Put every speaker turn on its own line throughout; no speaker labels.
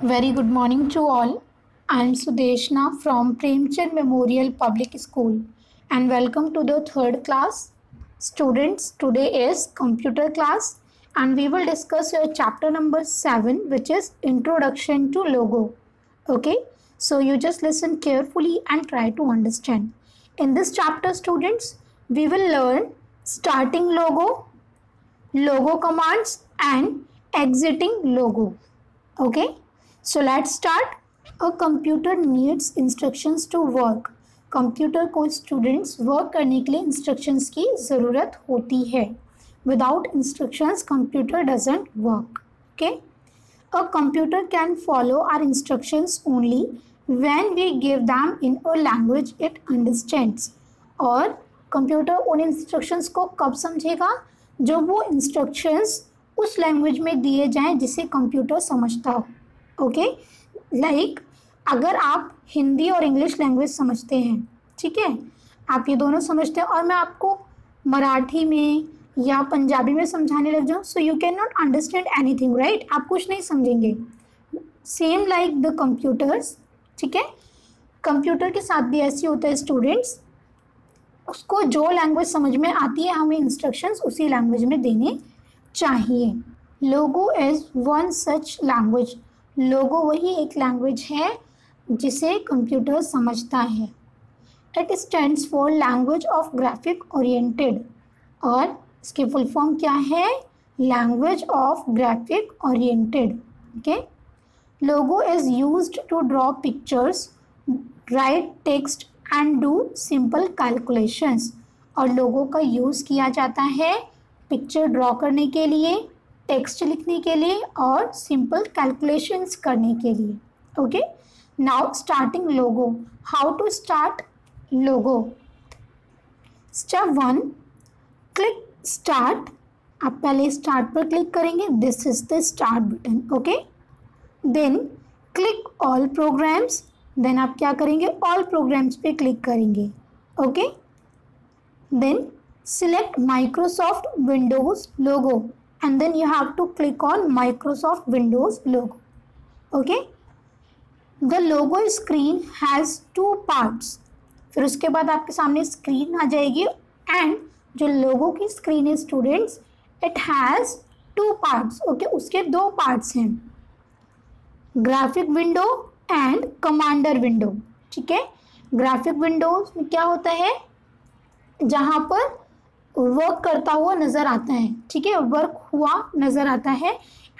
Very good morning to all. I am Sudeshna from Premchand Memorial Public School and welcome to the third class. Students, today is computer class and we will discuss your chapter number 7, which is Introduction to Logo. Okay, so you just listen carefully and try to understand. In this chapter, students, we will learn starting logo, logo commands and exiting logo. Okay, so let's start. A computer needs instructions to work. Computer को students work करने के लिए instructions की ज़रूरत होती है. Without instructions computer doesn't work. Okay, a computer can follow our instructions only when we give them in a language it understands. और computer उन इंस्ट्रक्शंस को कब समझेगा? जब वो इंस्ट्रक्शंस उस लैंग्वेज में दिए जाएं जिसे कंप्यूटर समझता हो. ओके, लाइक अगर आप हिंदी और इंग्लिश लैंग्वेज समझते हैं, ठीक है, आप ये दोनों समझते हैं और मैं आपको मराठी में या पंजाबी में समझाने लग जाऊँ, सो you can not understand anything, right? आप कुछ नहीं समझेंगे. सेम लाइक द कंप्यूटर्स, ठीक है, कंप्यूटर के साथ भी ऐसे होता है स्टूडेंट्स. उसको जो लैंग्वेज समझ में आती है हमें इंस्ट्रक्शंस उसी लैंग्वेज में देने चाहिए. Logo is one such language. Logo वही एक लैंग्वेज है जिसे कंप्यूटर समझता है. It stands for language of graphic oriented. और इसके फुल फॉर्म क्या है? Language of graphic oriented. Okay, Logo is used to draw pictures, write text and do simple calculations. और लोगो का यूज़ किया जाता है पिक्चर ड्रॉ करने के लिए, टेक्स्ट लिखने के लिए और सिंपल कैलकुलेशंस करने के लिए. Okay, now starting Logo. How to start Logo? Step 1, click start. आप पहले स्टार्ट पर क्लिक करेंगे. This is the start button. Okay, then click all programs. Then आप क्या करेंगे? ऑल प्रोग्राम्स पे क्लिक करेंगे. Okay, then select Microsoft Windows Logo and then you have to click on Microsoft Windows logo. Okay, the logo screen has 2 parts. फिर उसके बाद आपके सामने स्क्रीन आ जाएगी एंड जो लोगो की स्क्रीन है students, it has 2 parts. Okay, उसके 2 पार्ट्स हैं, graphic window and commander window. ठीक है, ग्राफिक विंडो में क्या होता है? जहाँ पर वर्क करता हुआ नज़र आता है, ठीक है, वर्क हुआ नज़र आता है.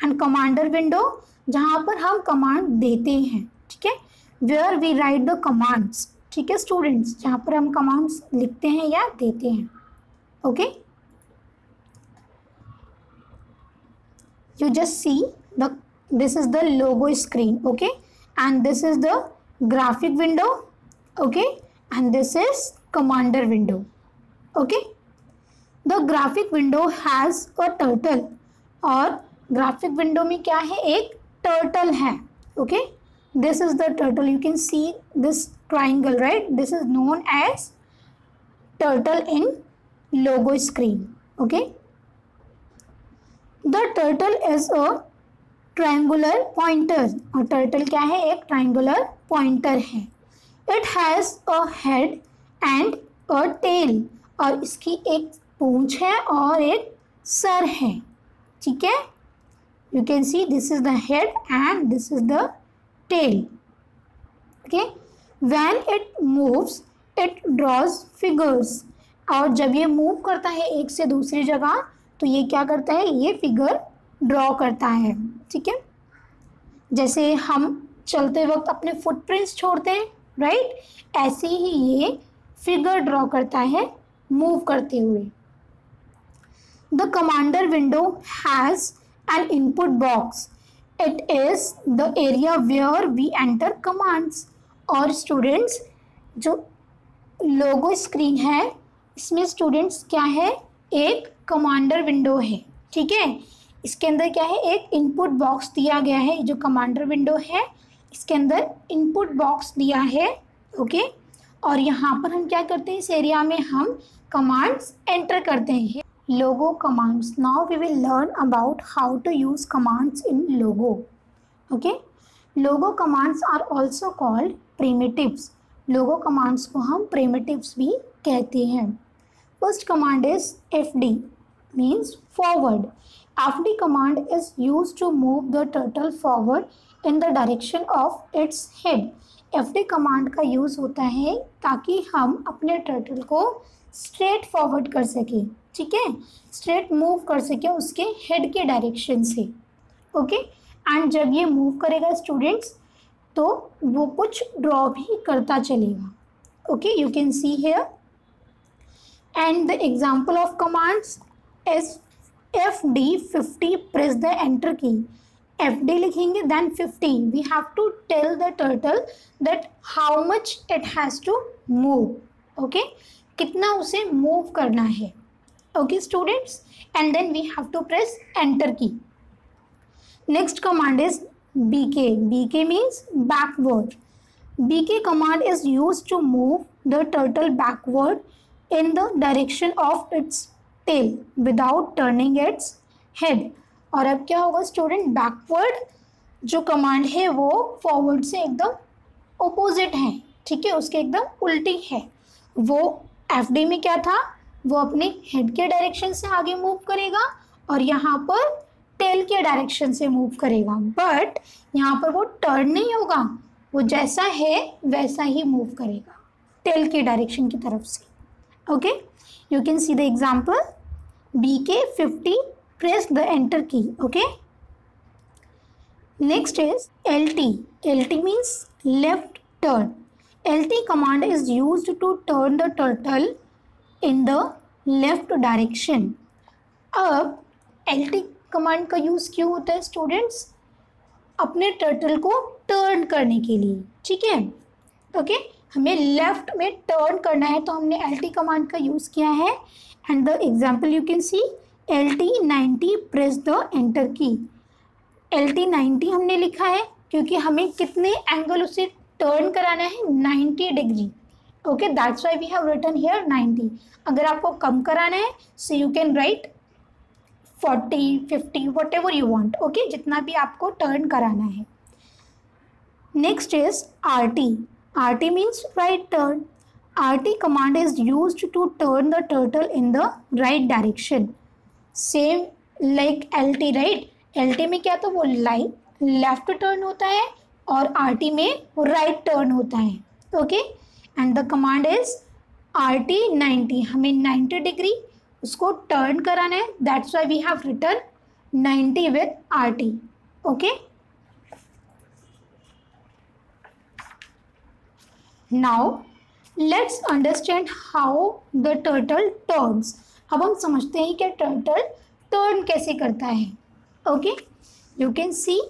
एंड कमांडर विंडो जहाँ पर हम कमांड देते हैं, ठीक है, where we write the commands. ठीक है स्टूडेंट्स, जहाँ पर हम कमांड्स लिखते हैं या देते हैं. Okay, you just see the this is the Logo screen. Okay, and this is the graphic window. Okay, and this is commander window. Okay, the graphic window has a turtle. और graphic window में क्या है? एक turtle है. Okay, this is the turtle. You can see this triangle, right? This is known as turtle in Logo screen. Okay, the turtle is a triangular pointer. और turtle क्या है? एक ट्रायंगुलर पॉइंटर है. It has a head and a tail. और इसकी एक पूंछ है और एक सर है. ठीक है, you can see this is the head and this is the tail. Okay, when it moves it draws figures. और जब ये मूव करता है एक से दूसरी जगह तो ये क्या करता है? ये फिगर ड्रॉ करता है. ठीक है, जैसे हम चलते वक्त अपने फुटप्रिंट्स छोड़ते हैं, राइट? ऐसे ही ये फिगर ड्रॉ करता है मूव करते हुए. The commander window has an input box. It is the area where we enter commands. और स्टूडेंट्स, जो लोगो स्क्रीन है इसमें स्टूडेंट्स क्या है? एक कमांडर विंडो है. ठीक है, इसके अंदर क्या है? एक इनपुट बॉक्स दिया गया है. जो कमांडर विंडो है इसके अंदर इनपुट बॉक्स दिया है. ओके, और यहाँ पर हम क्या करते हैं? इस एरिया में हम कमांड्स एंटर करते हैं. Logo commands. Now we will learn about how to use commands in logo. Okay, Logo commands are also called primitives. Logo commands को हम प्रिमिटिव्स भी कहते हैं। First command is FD means forward. FD command is used to move the turtle forward in the direction of its head. FD command का use होता है ताकि हम अपने टर्टल को स्ट्रेट फॉरवर्ड कर सकें, ठीक है, स्ट्रेट मूव कर सकें उसके हेड के डायरेक्शन से। ओके, एंड जब ये मूव करेगा स्टूडेंट्स तो वो कुछ ड्रॉ भी करता चलेगा। Okay, you can see here and the example of commands is FD 50 press the enter key. FD लिखेंगे then 50 we have to tell the turtle that how much it has to move. Okay, कितना उसे move करना है। Okay students, and then we have to press enter key. Next command is BK. BK means backward. BK command is used to move the turtle backward in the direction of its tail without turning its head. और अब क्या होगा student, backward जो command है वो forward से एकदम opposite है, ठीक है, उसके एकदम उल्टी है। वो FD में क्या था, वो अपने हेड के डायरेक्शन से आगे मूव करेगा और यहाँ पर टेल के डायरेक्शन से मूव करेगा, बट यहाँ पर वो टर्न नहीं होगा, वो जैसा है वैसा ही मूव करेगा टेल के डायरेक्शन की तरफ से। Okay, you can see the example BK 50 press the enter key. Okay, next is LT. LT means left turn. LT command is used to turn the turtle in the left direction. अब LT command का use क्यों होता है students, अपने turtle को turn करने के लिए, ठीक है। ओके, हमें लेफ्ट में टर्न करना है तो हमने LT कमांड का यूज़ किया है। And the example you can C LT 90 press the enter की। LT 90 हमने लिखा है क्योंकि हमें कितने एंगल उसे टर्न कराना है, 90 degree. Okay, that's why we have written here 90। अगर आपको कम कराना है so you can write 40, 50, whatever you want. Okay, जितना भी आपको टर्न कराना है। Next is RT. RT means right turn. RT command is used to turn the turtle in the right direction, same like LT, right. LT में क्या था, वो left turn होता है और RT में वो राइट टर्न होता है। Okay, and the command is RT 90, हमें 90 डिग्री उसको टर्न कराना है, that's why we have written 90 with RT। Okay, now let's understand how the turtle turns. अब हम समझते हैं कि टर्टल टर्न कैसे करता है। Okay, you can see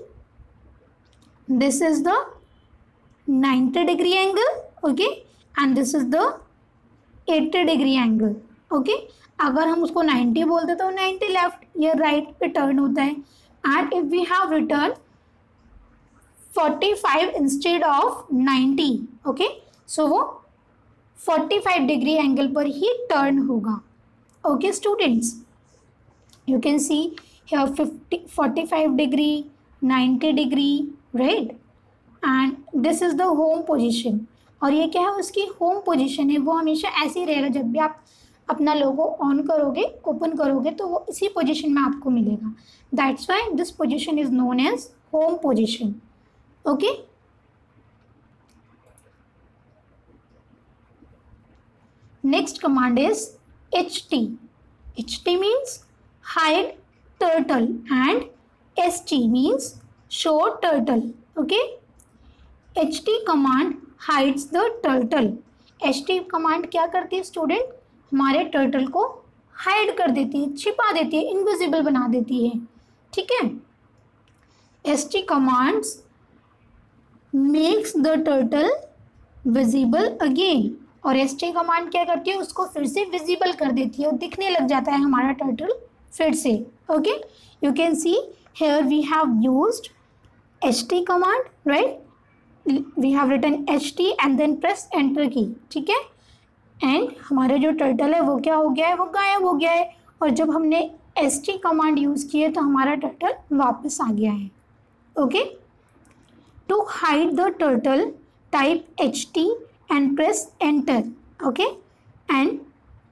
this is the 90 degree angle, okay, and this is the 80 degree angle. Okay, अगर हम उसको 90 बोलते तो 90 लेफ्ट या राइट पे टर्न होता है। And if we have return 45 instead of 90, okay, so वो 45 डिग्री एंगल पर ही टर्न होगा। Okay students, you can see here 45 degree, 90 degree, right, and this is the home position. और ये क्या है, उसकी होम पोजीशन है, वो हमेशा ऐसे ही रहेगा। जब भी आप अपना लोगो ऑन करोगे, ओपन करोगे, तो वो इसी पोजीशन में आपको मिलेगा। That's why this position is known age home position. Okay, next command is HT. HT means hide turtle and ST means show turtle. Okay, HT command hides the turtle. HT command क्या करती है student, हमारे turtle को hide कर देती है, छिपा देती है, इनविजिबल बना देती है, ठीक है। ST commands makes the turtle visible again, और ST कमांड क्या करती है, उसको फिर से विजिबल कर देती है और दिखने लग जाता है हमारा टर्टल फिर से। Okay, you can see here we have used HT command, right, we have written HT and then press enter key, ठीक है। एंड हमारा जो टर्टल है वो क्या हो गया है, वो गायब हो गया है। और जब हमने ST कमांड यूज़ की है तो हमारा टर्टल वापस आ गया है। Okay, to hide the turtle, type HT and press enter. Okay, and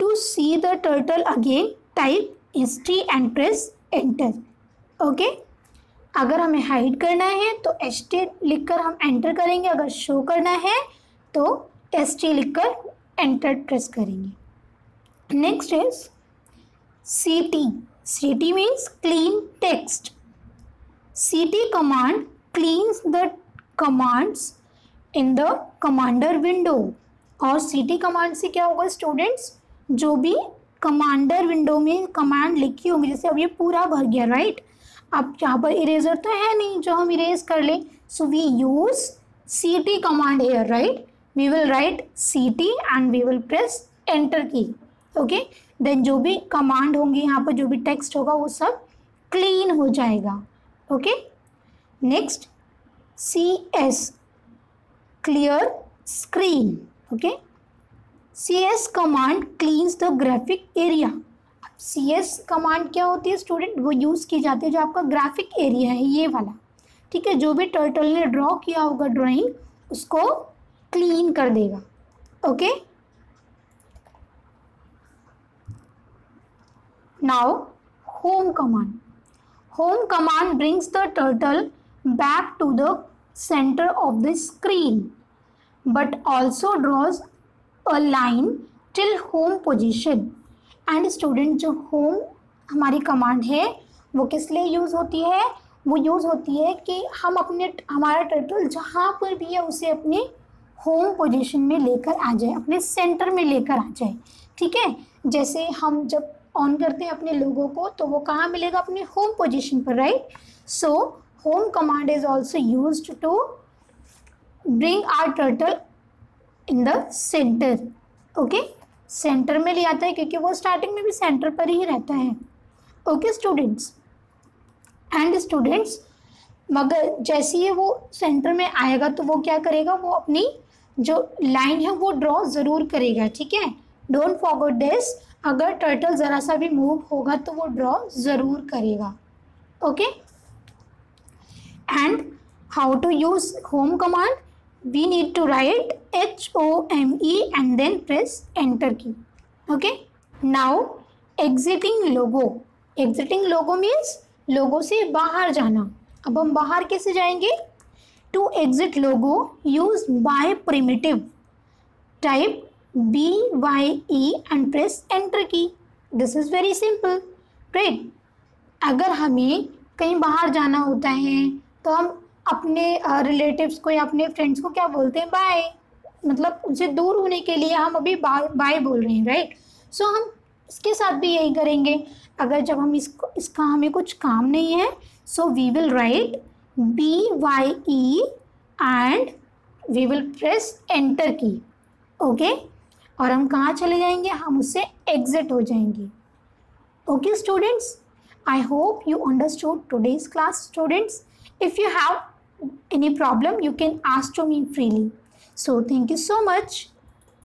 to see the turtle again, type HT and press enter. Okay, अगर हमें हाइड करना है तो HT लिखकर हम एंटर करेंगे, अगर शो करना है तो ST लिखकर एंटर प्रेस करेंगे। Next is CT. CT means clean text. CT command cleans the commands in the commander window. और CT कमांड से क्या होगा स्टूडेंट्स, जो भी कमांडर विंडो में कमांड लिखी होंगी, जैसे अब ये पूरा भर गया राइट, अब यहाँ पर इरेजर तो है नहीं जो हम इरेज कर लें, so we use CT command here right, we will write CT and we will press enter key. Okay, then जो भी कमांड होंगी यहाँ पर, जो भी टेक्स्ट होगा वो सब क्लीन हो जाएगा। Okay, next CS clear screen. Okay, CS command cleans the graphic area. CS command क्या होती है स्टूडेंट, वो यूज़ की जाती है जो आपका ग्राफिक एरिया है ये वाला, ठीक है, जो भी टर्टल ने ड्रॉ किया होगा ड्राइंग उसको क्लीन कर देगा। Okay, now home command. Home command brings the turtle back to the centre of the screen but also draws a line till home position. And student जो होम हमारी command है वो किस लिए यूज़ होती है, वो यूज़ होती है कि हम हमारा टर्टल जहाँ पर भी है उसे अपने होम पोजीशन में लेकर आ जाए, अपने सेंटर में लेकर आ जाए। ठीक है, जैसे हम जब ऑन करते हैं अपने लोगों को तो वो कहाँ मिलेगा, अपने होम पोजीशन पर right. So home command is also used to bring our turtle in the centre. Okay, centre में ले आता है क्योंकि वो स्टार्टिंग में भी सेंटर पर ही रहता है। ओके स्टूडेंट्स, एंड स्टूडेंट्स मगर जैसे ही वो सेंटर में आएगा तो वो क्या करेगा, वो अपनी जो लाइन है वो ड्रॉ ज़रूर करेगा। ठीक है, डोंट फॉरगेट दिस, अगर टर्टल ज़रा सा भी मूव होगा तो वो ड्रॉ ज़रूर करेगा। Okay, and how to use home command, we need to write HOME and then press enter key. Okay, now exiting logo. Exiting logo means लोगो से बाहर जाना। अब हम बाहर कैसे जाएंगे, to exit logo use by primitive, type BYE and press enter key. This is very simple, right? अगर हमें कहीं बाहर जाना होता है तो हम अपने रिलेटिव्स को या अपने फ्रेंड्स को क्या बोलते हैं, बाय, मतलब उनसे दूर होने के लिए हम अभी बाय बोल रहे हैं राइट। सो हम इसके साथ भी यही करेंगे, अगर जब हम इसका हमें कुछ काम नहीं है, so we will write BYE and we will press enter key. Okay, और हम कहाँ चले जाएंगे, हम उससे एग्जिट हो जाएंगे। Okay students, I hope you understood today's class students. If you have any problem, you can ask to me freely. So thank you so much.